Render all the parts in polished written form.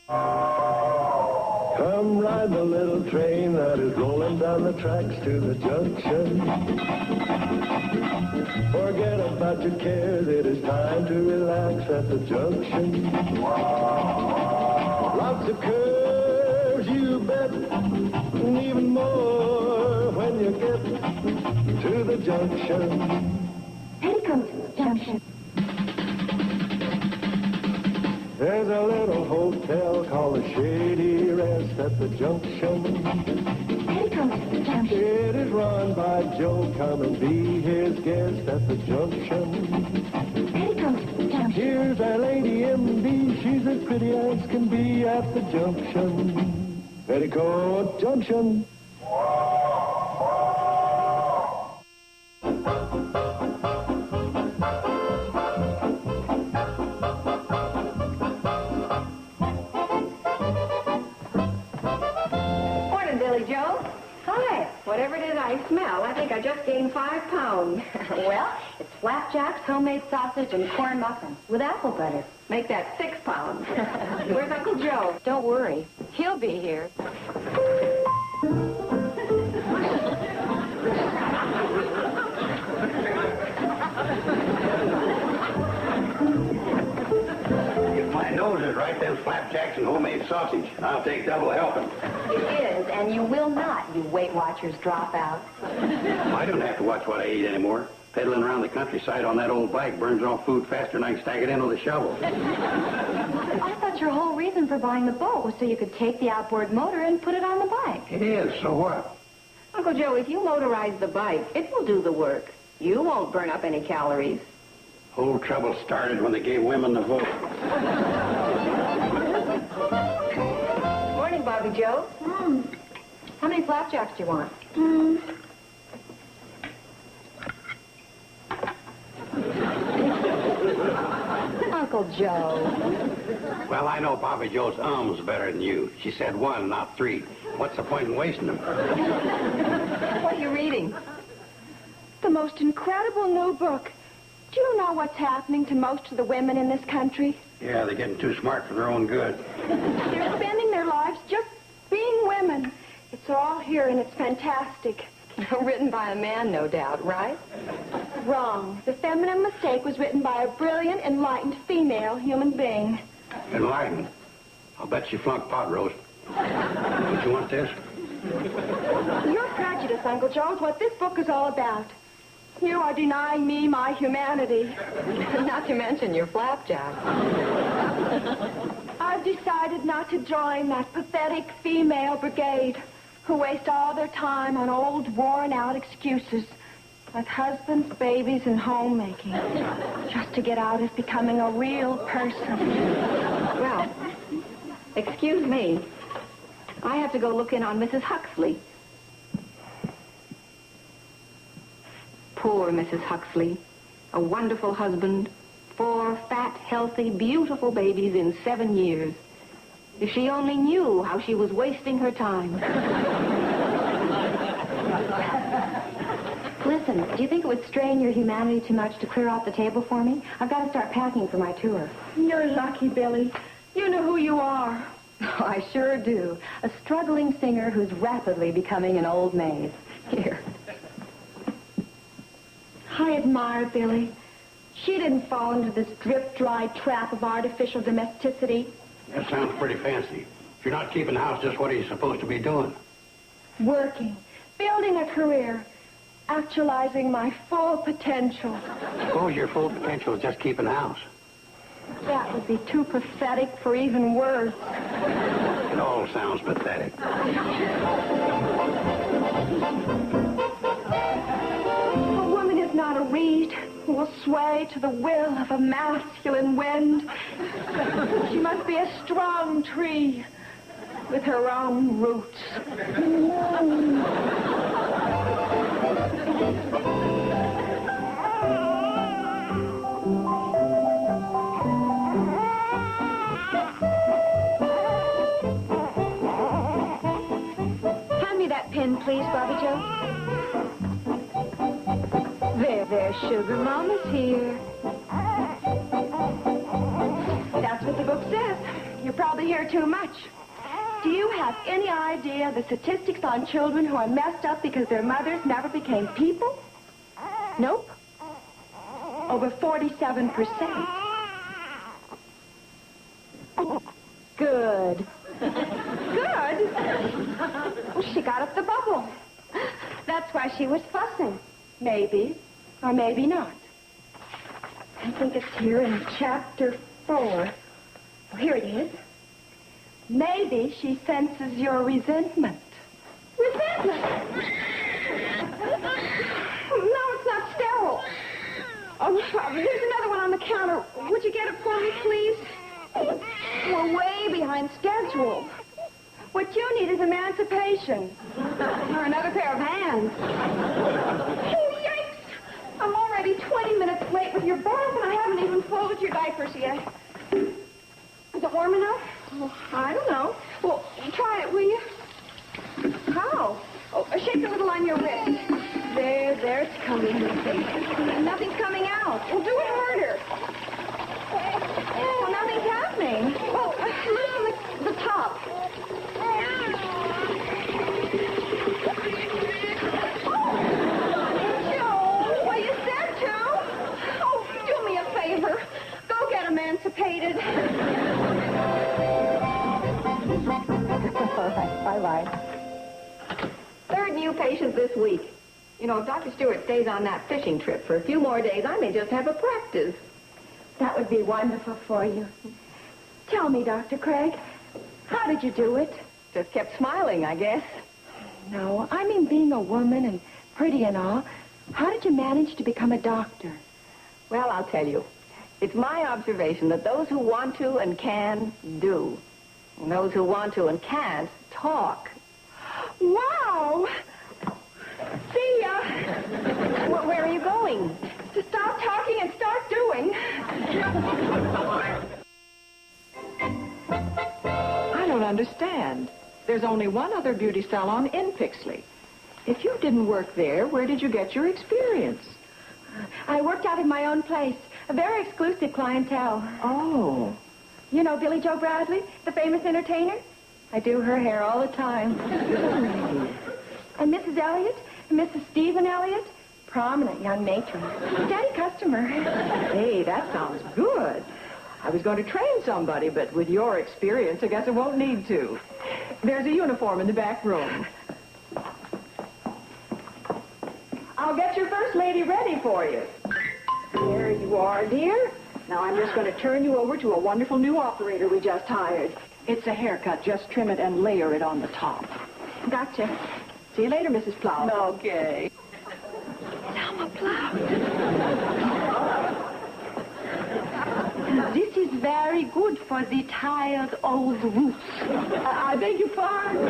Come ride the little train that is rolling down the tracks to the junction. Forget about your cares, it is time to relax at the junction. Lots of curves, you bet, and even more when you get to the junction. Petticoat Junction. There's a little hotel called the Shady Rest at the junction. Petticoat Junction. It is run by Joe. Come and be his guest at the junction. Petticoat Junction. Here's our lady M.D. She's as pretty as can be at the junction. Petticoat Junction. Joe. Hi. Whatever it is I smell, I think I just gained 5 pounds. Well, it's flapjacks, homemade sausage, and corn muffins with apple butter. Make that 6 pounds. Where's Uncle Joe? Don't worry. He'll be here. My nose is right, them flapjacks and homemade sausage. I'll take double helping. It is, and you will not, you Weight Watchers dropout. I don't have to watch what I eat anymore. Pedaling around the countryside on that old bike burns off food faster than I can stack it in with a shovel. I thought your whole reason for buying the boat was so you could take the outboard motor and put it on the bike. It is, so what? Uncle Joe, if you motorize the bike, it will do the work. You won't burn up any calories. Whole trouble started when they gave women the vote. Morning, Bobby Joe. How many flapjacks do you want? Uncle Joe. Well, I know Bobby Joe's ums better than you. She said 1, not 3. What's the point in wasting them? What are you reading? The most incredible new book. Do you know what's happening to most of the women in this country? Yeah, they're getting too smart for their own good. They're spending their lives just being women. It's all here and it's fantastic. Written by a man, no doubt, right? Wrong. The Feminine Mistake was written by a brilliant, enlightened female human being. Enlightened. I'll bet she flunked pot roast. Don't you want this? Your prejudice, Uncle Joe, is what this book is all about. You are denying me my humanity. Not to mention your flapjack. I've decided not to join that pathetic female brigade who waste all their time on old, worn-out excuses like husbands, babies, and homemaking just to get out as becoming a real person. Well, excuse me. I have to go look in on Mrs. Huxley. Poor Mrs. Huxley. A wonderful husband. 4 fat, healthy, beautiful babies in 7 years. If she only knew how she was wasting her time. Listen, do you think it would strain your humanity too much to clear off the table for me? I've got to start packing for my tour. You're lucky, Billy. You know who you are. Oh, I sure do. A struggling singer who's rapidly becoming an old maid. Here. I admire Billy. She didn't fall into this drip-dry trap of artificial domesticity. That sounds pretty fancy. If you're not keeping house, just what are you supposed to be doing? Working, building a career, actualizing my full potential. Suppose your full potential is just keeping house. That would be too pathetic for even words. It all sounds pathetic. A woman is not a reed who will sway to the will of a masculine wind. She must be a strong tree with her own roots. Hand me that pin, please, Bobby Joe. There, Sugar Mama's here. That's what the book says. You're probably hear too much. Do you have any idea the statistics on children who are messed up because their mothers never became people? Nope. Over 47%. Good. Good? Well, she got up the bubble. That's why she was fussing. Maybe, or maybe not. I think it's here in chapter 4. Oh, here it is. Maybe she senses your resentment. Resentment? No, it's not sterile. Oh, there's another one on the counter. Would you get it for me, please? We're way behind schedule. What you need is emancipation. Or another pair of hands. Oh, yikes! I'm already 20 minutes late with your bath, and I haven't even folded your diapers yet. Is it warm enough? Oh, I don't know. Well, try it, will you? How? Oh, shake a little on your wrist. There, it's coming. Nothing's coming out. Well, do it harder. Well, nothing's happening. Well, loosen the top. Joe, well, you said to. Oh, do me a favor. Go get emancipated. All right, bye-bye. Third new patient this week. You know, if Dr. Stewart stays on that fishing trip for a few more days, I may just have a practice. That would be wonderful for you. Tell me, Dr. Craig, how did you do it? Just kept smiling, I guess. No, I mean being a woman and pretty and all. How did you manage to become a doctor? Well, I'll tell you. It's my observation that those who want to and can do. And those who want to and can't talk. Wow! See ya! Where are you going? To stop talking and start doing. I don't understand. There's only one other beauty salon in Pixley. If you didn't work there, where did you get your experience? I worked out in my own place. A very exclusive clientele. Oh. You know Billy Joe Bradley, the famous entertainer? I do her hair all the time. And Mrs. Elliott, and Mrs. Stephen Elliott, prominent young matron. Steady customer. Hey, that sounds good. I was going to train somebody, but with your experience, I guess I won't need to. There's a uniform in the back room. I'll get your first lady ready for you. There you are, dear. Now I'm just going to turn you over to a wonderful new operator we just hired. It's a haircut. Just trim it and layer it on the top. Gotcha. See you later, Mrs. Plow. Okay. Selma Plow. This is very good for the tired old roots. I beg your pardon.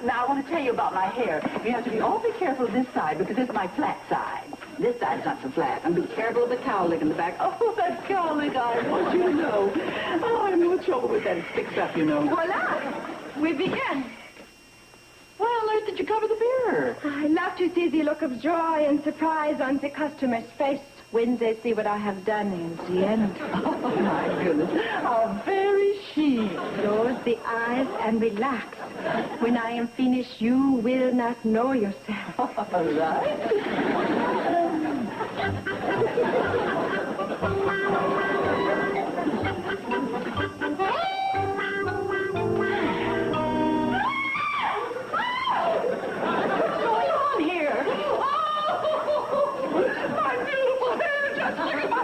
Now, I want to tell you about my hair. You have to be awfully careful of this side because it's my flat side. This side's not so flat. And be careful of the cowlick in the back. Oh, that cowlick, I want you to know. Oh, I have no trouble with that. It sticks up, you know. Voila! We begin. Why on earth did you cover the mirror? I love to see the look of joy and surprise on the customer's face when they see what I have done in the end. Oh, my goodness. How very chic. Close the eyes and relax. When I am finished, you will not know yourself. All right. What's going on here? My beautiful hair! Just look at my...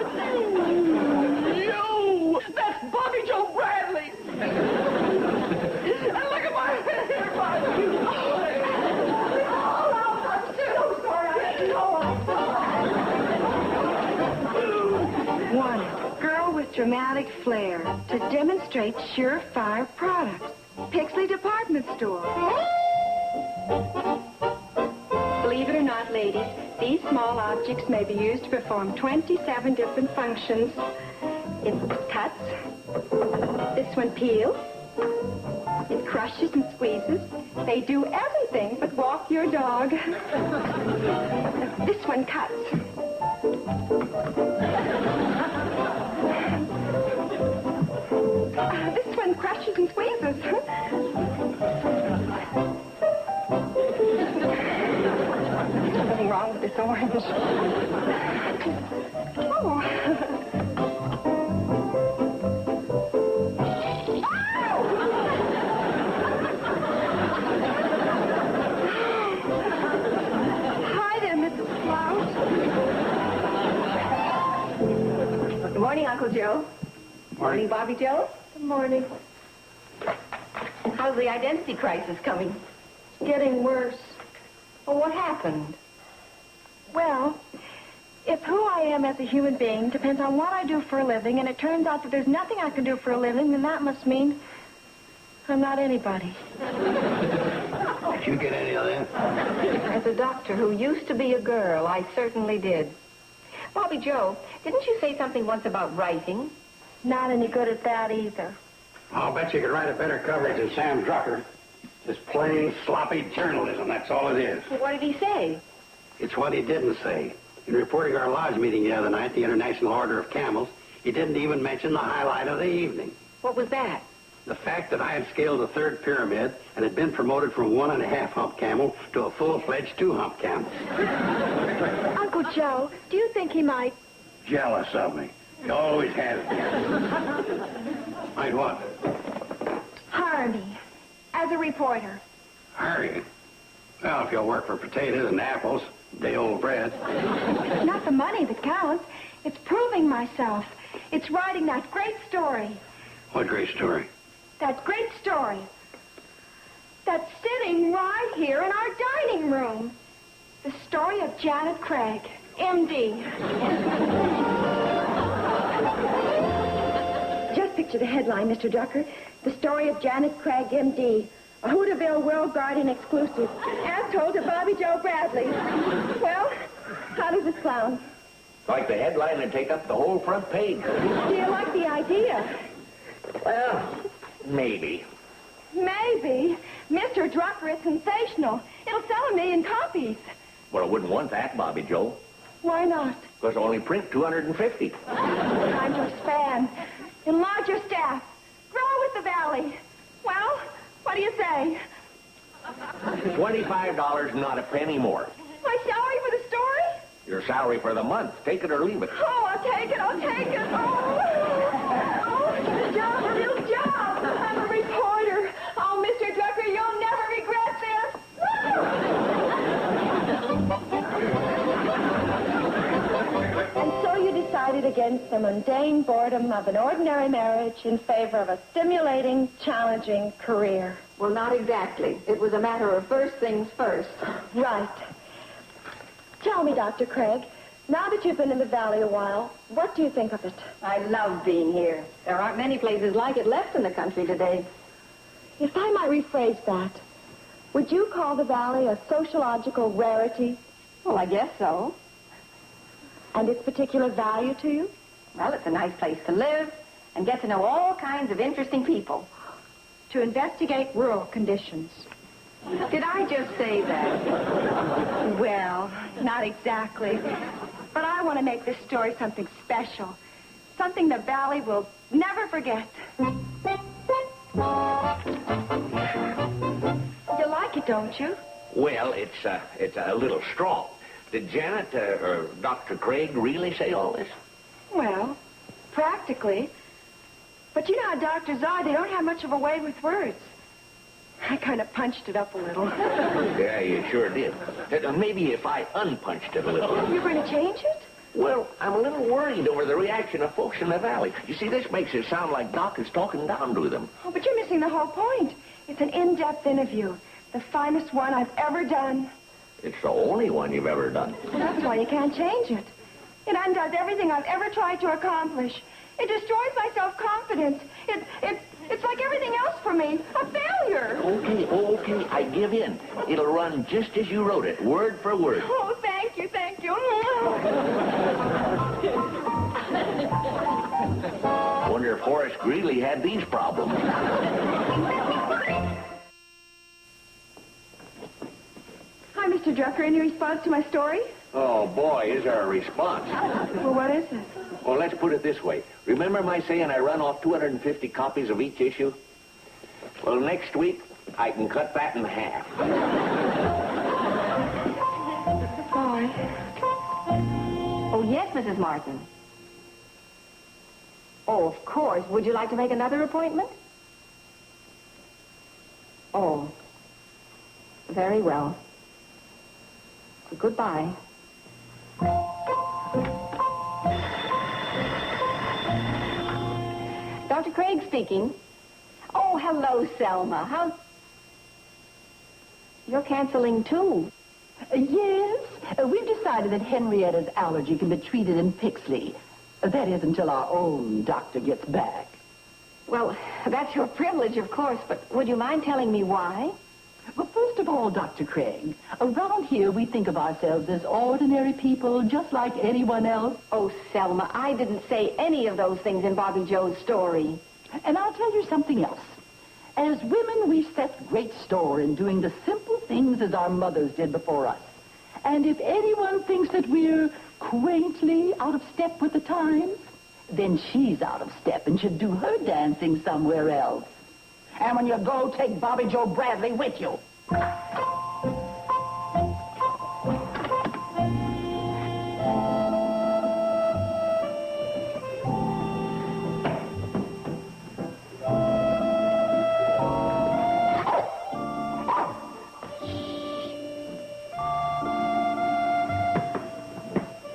You! That's Bobby Joe Bradley! And look at my hair, my beautiful hair! Oh, I'm so sorry. I didn't know. One girl with dramatic flair to demonstrate surefire products. Pixley Department Store. Believe it or not, ladies, these small objects may be used to perform 27 different functions. It cuts. This one peels. It crushes and squeezes. They do everything but walk your dog. This one cuts. pushes and squeezes. There's nothing wrong with this orange. Oh. Hi there, Mrs. Clout. Good morning, Uncle Joe. Morning, Bobby Joe. Good morning. How's the identity crisis coming? Getting worse. Well, what happened? Well, if who I am as a human being depends on what I do for a living, and it turns out that there's nothing I can do for a living, then that must mean I'm not anybody. Did you get any of that? As a doctor who used to be a girl, I certainly did. Bobby Joe, didn't you say something once about writing? Not any good at that either. I'll bet you could write a better coverage than Sam Drucker. Just plain sloppy journalism, that's all it is. Well, what did he say? It's what he didn't say. In reporting our lodge meeting the other night, the International Order of Camels, he didn't even mention the highlight of the evening. What was that? The fact that I had scaled the third pyramid and had been promoted from 1.5 hump camel to a full-fledged 2 hump camel. Uncle Joe, do you think he might... Jealous of me. He always has been. Might what? hire me as a reporter? Hire you? Well, if you'll work for potatoes and apples, day-old bread. It's not the money that counts. It's proving myself. It's writing that great story. What great story? That great story. That's sitting right here in our dining room. The story of Janet Craig, M.D. Just picture the headline, Mr. Drucker. The story of Janet Craig, M.D., a Hooterville World Guardian exclusive, as told to Bobby Joe Bradley. Well, how does this sound? Like the headline and take up the whole front page. Do you like the idea? Well, maybe. Maybe. Mr. Drucker is sensational. It'll sell 1 million copies. Well, I wouldn't want that, Bobby Joe. Why not? Because I only print 250. Time to expand. Enlarge your staff. Grow with the valley. Well, what do you say? $25, not a penny more. My salary for the story? Your salary for the month. Take it or leave it. Oh, I'll take it. I'll take it. Oh, it's a job, a real job. I'm a reporter. Oh, Mr. Drucker, you'll never regret this. And so you decided against the mundane boredom of an ordinary marriage in favor of a stimulating, challenging career. Well, not exactly. It was a matter of first things first. Right. Tell me, Dr. Craig, now that you've been in the valley a while, what do you think of it? I love being here. There aren't many places like it left in the country today. If I might rephrase that, would you call the valley a sociological rarity? Well, I guess so. And its particular value to you? Well, it's a nice place to live and get to know all kinds of interesting people. To investigate rural conditions. Did I just say that? Well, not exactly. But I want to make this story something special. Something the valley will never forget. You like it, don't you? Well, it's a little strong. Did Janet or Dr. Craig really say all this? Well, practically. But you know how doctors are. They don't have much of a way with words. I kind of punched it up a little. Yeah, you sure did. Maybe if I unpunched it a little. You're going to change it? Well, I'm a little worried over the reaction of folks in the valley. You see, this makes it sound like Doc is talking down to them. Oh, but you're missing the whole point. It's an in-depth interview. The finest one I've ever done. It's the only one you've ever done. Well, that's why you can't change it. It undoes everything I've ever tried to accomplish. It destroys my self-confidence. It's like everything else for me. A failure. Okay, I give in. It'll run just as you wrote it, word for word. Oh, thank you. Wonder if Horace Greeley had these problems. Hi, Mr. Drucker. Any response to my story? Oh, boy, is there a response. Well, what is it? Well, let's put it this way. Remember my saying I run off 250 copies of each issue? Well, next week, I can cut that in half. Bye. Oh, yes, Mrs. Martin. Oh, of course. Would you like to make another appointment? Oh. Very well. Goodbye. Dr. Craig speaking. Oh, hello, Selma. How's... You're canceling, too. Yes, we've decided that Henrietta's allergy can be treated in Pixley. That is until our own doctor gets back. Well, that's your privilege, of course, but would you mind telling me why? Well, first of all, Dr. Craig, around here we think of ourselves as ordinary people, just like anyone else. Oh, Selma, I didn't say any of those things in Bobby Joe's story. And I'll tell you something else. As women, we set great store in doing the simple things as our mothers did before us. And if anyone thinks that we're quaintly out of step with the times, then she's out of step and should do her dancing somewhere else. And when you go, take Bobby Joe Bradley with you.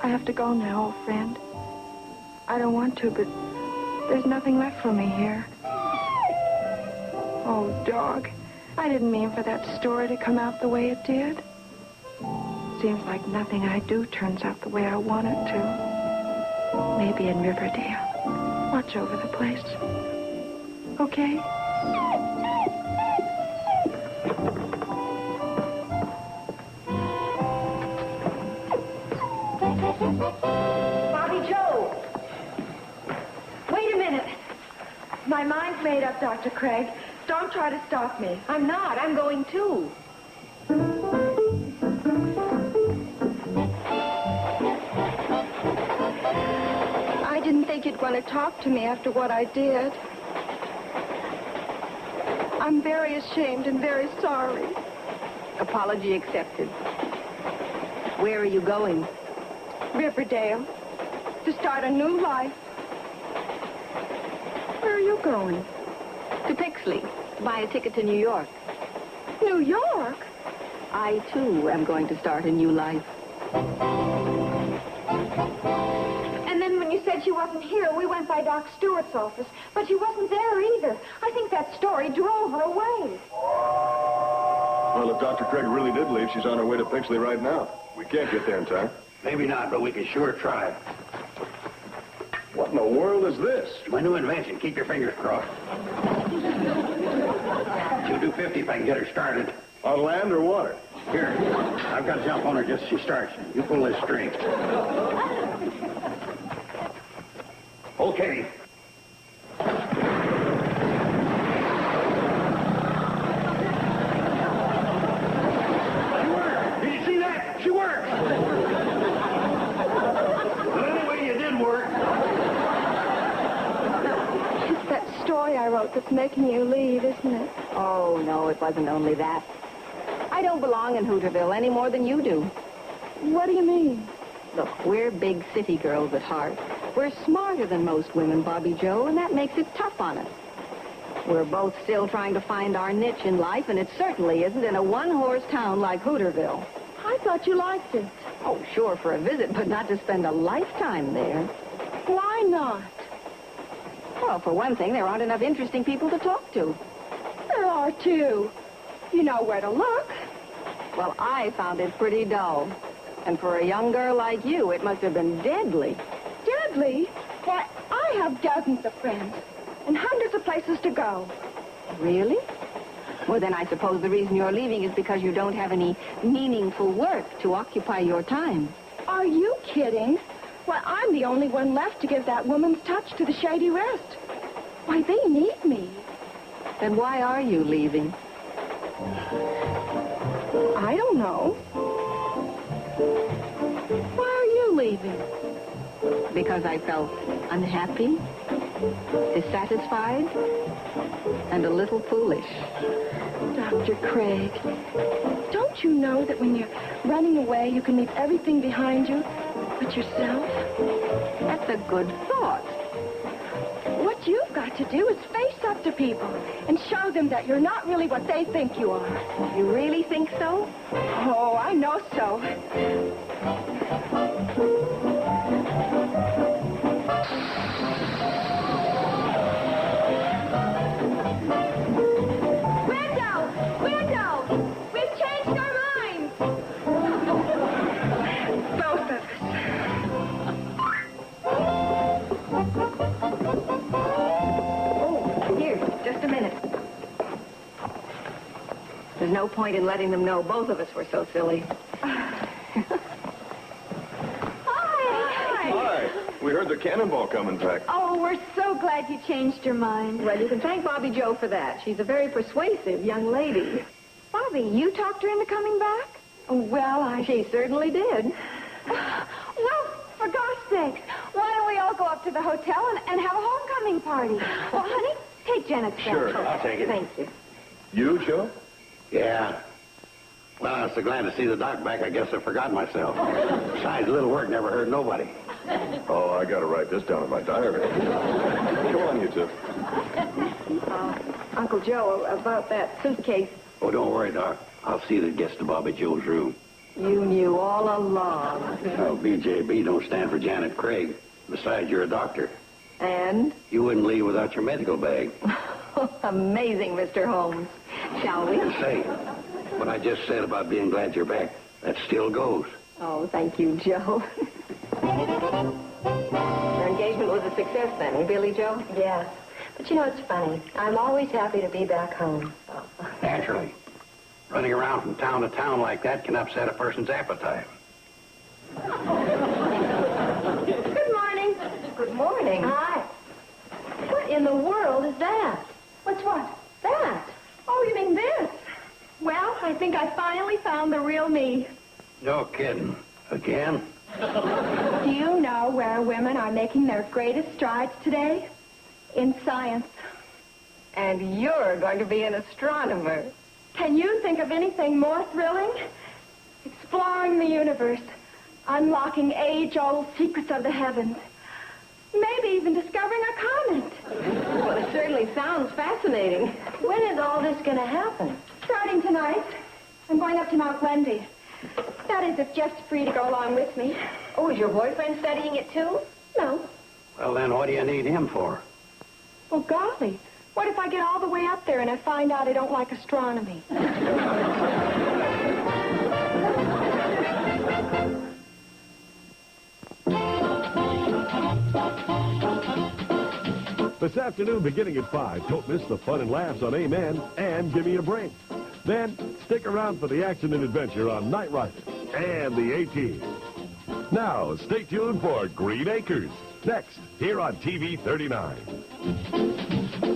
I have to go now, old friend. I don't want to, but there's nothing left for me here. Oh, dog. I didn't mean for that story to come out the way it did. Seems like nothing I do turns out the way I want it to. Maybe in Riverdale. Watch over the place. Okay? Bobby Joe! Wait a minute. My mind's made up, Dr. Craig. Don't try to stop me. I'm not. I'm going, too. I didn't think you'd want to talk to me after what I did. I'm very ashamed and very sorry. Apology accepted. Where are you going? Riverdale. To start a new life. Where are you going? To Pixley. Buy a ticket to New York. New York? I, too, am going to start a new life. And then when you said she wasn't here, we went by Doc Stewart's office. But she wasn't there either. I think that story drove her away. Well, if Dr. Craig really did leave, she's on her way to Pixley right now. We can't get there in time. Maybe not, but we can sure try. What in the world is this? My new invention. Keep your fingers crossed. She'll do 50 if I can get her started. On land or water? Here, I've got to jump on her just as she starts. You pull this string. Okay. She worked. Did you see that? She worked. Well, anyway, you did work. It's that story I wrote that's making you leave, isn't it? Oh, no, it wasn't only that. I don't belong in Hooterville any more than you do. What do you mean? Look, we're big city girls at heart. We're smarter than most women, Bobby Joe, and that makes it tough on us. We're both still trying to find our niche in life, and it certainly isn't in a one-horse town like Hooterville. I thought you liked it. Oh, sure, for a visit, but not to spend a lifetime there. Why not? Well, for one thing, there aren't enough interesting people to talk to. There are two. You know where to look. Well, I found it pretty dull. And for a young girl like you, it must have been deadly. Deadly? Why, I have dozens of friends and hundreds of places to go. Really? Well, then I suppose the reason you're leaving is because you don't have any meaningful work to occupy your time. Are you kidding? Why, I'm the only one left to give that woman's touch to the Shady Rest. Why, they need me. Then why are you leaving? I don't know. Why are you leaving? Because I felt unhappy? dissatisfied, and a little foolish. Dr. Craig, don't you know that when you're running away, you can leave everything behind you but yourself? That's a good thought. What you've got to do is face up to people and show them that you're not really what they think you are. You really think so? Oh, I know so. Just a minute. There's no point in letting them know both of us were so silly. Hi. We heard the cannonball coming back. Oh, we're so glad you changed your mind. Well, you can thank Bobby Joe for that. She's a very persuasive young lady. Bobby, you talked her into coming back? Well, She certainly did. Well, for gosh sakes, why don't we all go up to the hotel and have a homecoming party? Well, honey, take Janet's bag. Sure, I'll take it. Thank you. You, Joe? Yeah. Well, I was so glad to see the doc back, I guess I forgot myself. Besides, a little work never hurt nobody. Oh, I got to write this down in my diary. Come on, you two. Uncle Joe, about that suitcase, Oh, don't worry, Doc. I'll see that it gets to Bobby Joe's room. you knew all along. Oh, BJB don't stand for Janet Craig. Besides, you're a doctor. And? You wouldn't leave without your medical bag. Amazing, Mr. Holmes. Shall we? Say, what I just said about being glad you're back, that still goes. Oh, thank you, Joe. Your engagement was a success then, Billy Joe? Yes. But you know, it's funny. I'm always happy to be back home. Naturally. Running around from town to town like that can upset a person's appetite. Good morning. Good morning. Hi. What in the world is that? What's what? That? Oh, you mean this? Well, I think I finally found the real me. No kidding. Again? Do you know where women are making their greatest strides today? In science. And you're going to be an astronomer. Can you think of anything more thrilling? Exploring the universe, unlocking age-old secrets of the heavens. Maybe even discovering a comet. Well, it certainly sounds fascinating. When is all this going to happen? Starting tonight, I'm going up to Mount Wendy. That is, if Jeff's free to go along with me. Oh, is your boyfriend studying it too? No. Well, then what do you need him for? Well, golly, what if I get all the way up there and I find out I don't like astronomy? This afternoon, beginning at 5, don't miss the fun and laughs on Amen and Give Me a Break. Then, stick around for the action and adventure on Night Rider and the A-Team. Now, stay tuned for Green Acres, next, here on TV 39.